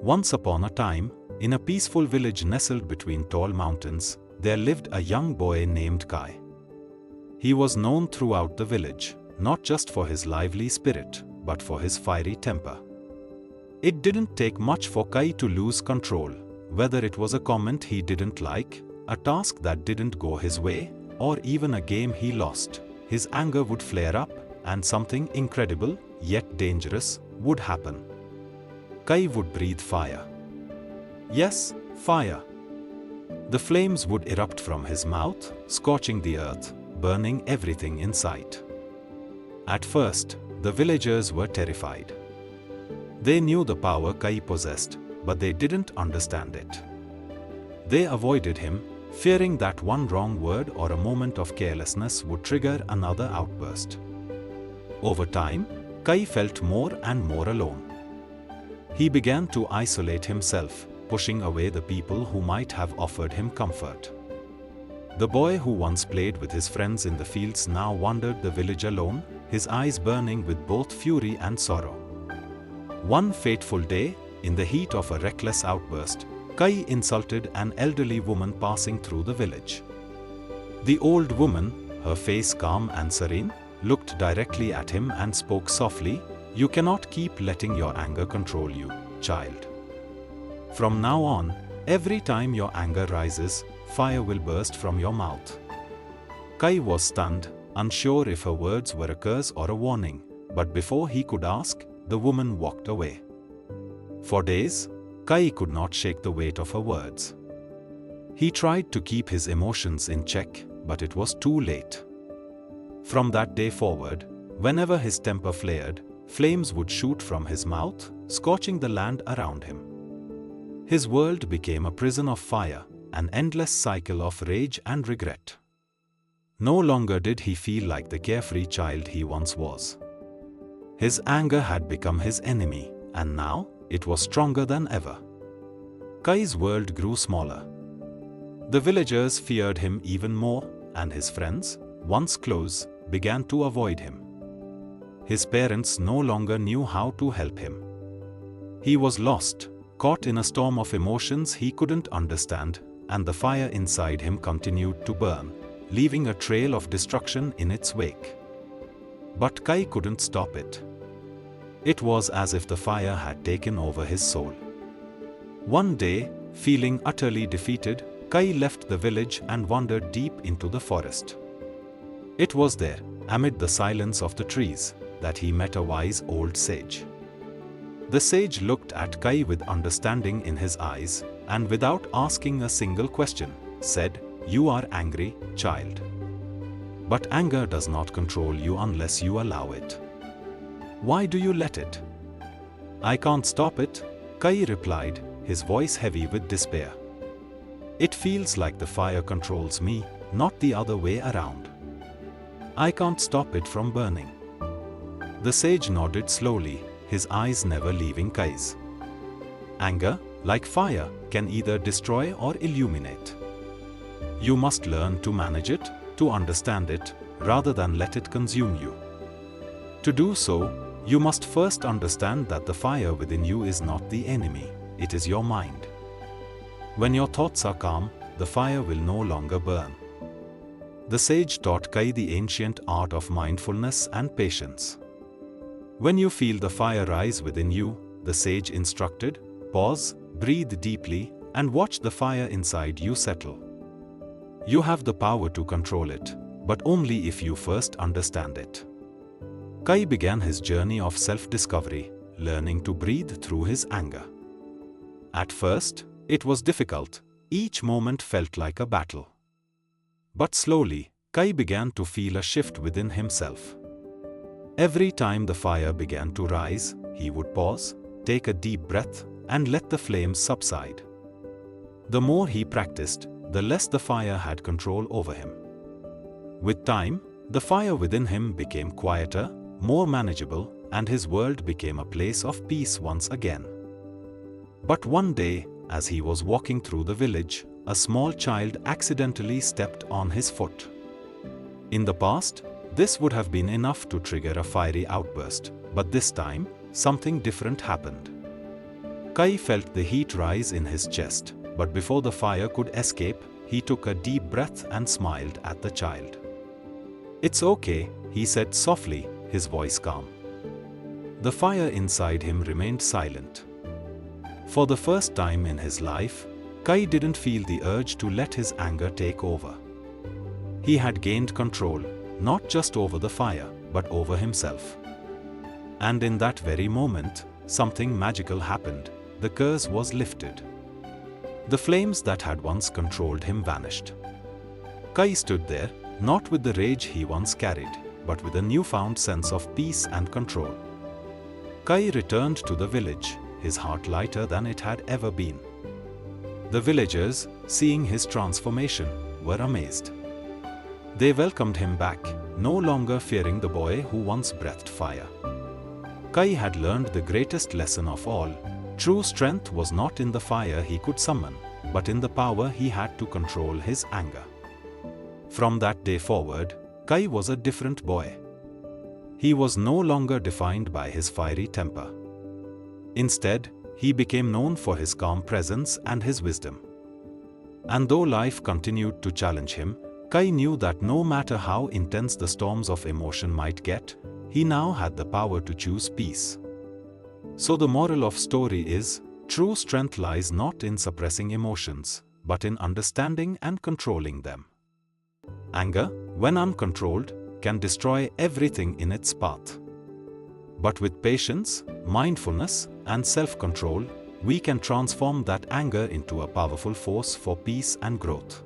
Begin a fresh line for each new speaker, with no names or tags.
Once upon a time, in a peaceful village nestled between tall mountains, there lived a young boy named Kai. He was known throughout the village, not just for his lively spirit, but for his fiery temper. It didn't take much for Kai to lose control, whether it was a comment he didn't like, a task that didn't go his way, or even a game he lost. His anger would flare up, and something incredible, yet dangerous, would happen. Kai would breathe fire. Yes, fire. The flames would erupt from his mouth, scorching the earth, burning everything in sight. At first, the villagers were terrified. They knew the power Kai possessed, but they didn't understand it. They avoided him, fearing that one wrong word or a moment of carelessness would trigger another outburst. Over time, Kai felt more and more alone. He began to isolate himself, pushing away the people who might have offered him comfort. The boy who once played with his friends in the fields now wandered the village alone, his eyes burning with both fury and sorrow. One fateful day, in the heat of a reckless outburst, Kai insulted an elderly woman passing through the village. The old woman, her face calm and serene, looked directly at him and spoke softly, "You cannot keep letting your anger control you, child. From now on, every time your anger rises, fire will burst from your mouth." Kai was stunned, unsure if her words were a curse or a warning, but before he could ask, the woman walked away. For days, Kai could not shake the weight of her words. He tried to keep his emotions in check, but it was too late. From that day forward, whenever his temper flared, flames would shoot from his mouth, scorching the land around him. His world became a prison of fire, an endless cycle of rage and regret. No longer did he feel like the carefree child he once was. His anger had become his enemy, and now it was stronger than ever. Kai's world grew smaller. The villagers feared him even more, and his friends, once close, began to avoid him. His parents no longer knew how to help him. He was lost, caught in a storm of emotions he couldn't understand, and the fire inside him continued to burn, leaving a trail of destruction in its wake. But Kai couldn't stop it. It was as if the fire had taken over his soul. One day, feeling utterly defeated, Kai left the village and wandered deep into the forest. It was there, amid the silence of the trees, that he met a wise old sage. The sage looked at Kai with understanding in his eyes, and without asking a single question, said, "You are angry, child. But anger does not control you unless you allow it. Why do you let it?" "I can't stop it," Kai replied, his voice heavy with despair. "It feels like the fire controls me, not the other way around. I can't stop it from burning." The sage nodded slowly, his eyes never leaving Kai's. Anger, like fire, can either destroy or illuminate. You must learn to manage it, to understand it, rather than let it consume you. To do so, you must first understand that the fire within you is not the enemy, it is your mind. When your thoughts are calm, the fire will no longer burn. The sage taught Kai the ancient art of mindfulness and patience. When you feel the fire rise within you, the sage instructed, pause, breathe deeply, and watch the fire inside you settle. You have the power to control it, but only if you first understand it. Kai began his journey of self-discovery, learning to breathe through his anger. At first, it was difficult, each moment felt like a battle. But slowly, Kai began to feel a shift within himself. Every time the fire began to rise, he would pause, take a deep breath, and let the flames subside. The more he practiced, the less the fire had control over him. With time, the fire within him became quieter, more manageable, and his world became a place of peace once again. But one day, as he was walking through the village, a small child accidentally stepped on his foot. In the past, this would have been enough to trigger a fiery outburst, but this time, something different happened. Kai felt the heat rise in his chest, but before the fire could escape, he took a deep breath and smiled at the child. "It's okay," he said softly, his voice calm. The fire inside him remained silent. For the first time in his life, Kai didn't feel the urge to let his anger take over. He had gained control, not just over the fire, but over himself. And in that very moment, something magical happened. The curse was lifted. The flames that had once controlled him vanished. Kai stood there, not with the rage he once carried, but with a newfound sense of peace and control. Kai returned to the village, his heart lighter than it had ever been. The villagers, seeing his transformation, were amazed. They welcomed him back, no longer fearing the boy who once breathed fire. Kai had learned the greatest lesson of all. True strength was not in the fire he could summon, but in the power he had to control his anger. From that day forward, Kai was a different boy. He was no longer defined by his fiery temper. Instead, he became known for his calm presence and his wisdom. And though life continued to challenge him, Kai knew that no matter how intense the storms of emotion might get, he now had the power to choose peace. So the moral of story is, true strength lies not in suppressing emotions, but in understanding and controlling them. Anger, when uncontrolled, can destroy everything in its path. But with patience, mindfulness, and self-control, we can transform that anger into a powerful force for peace and growth.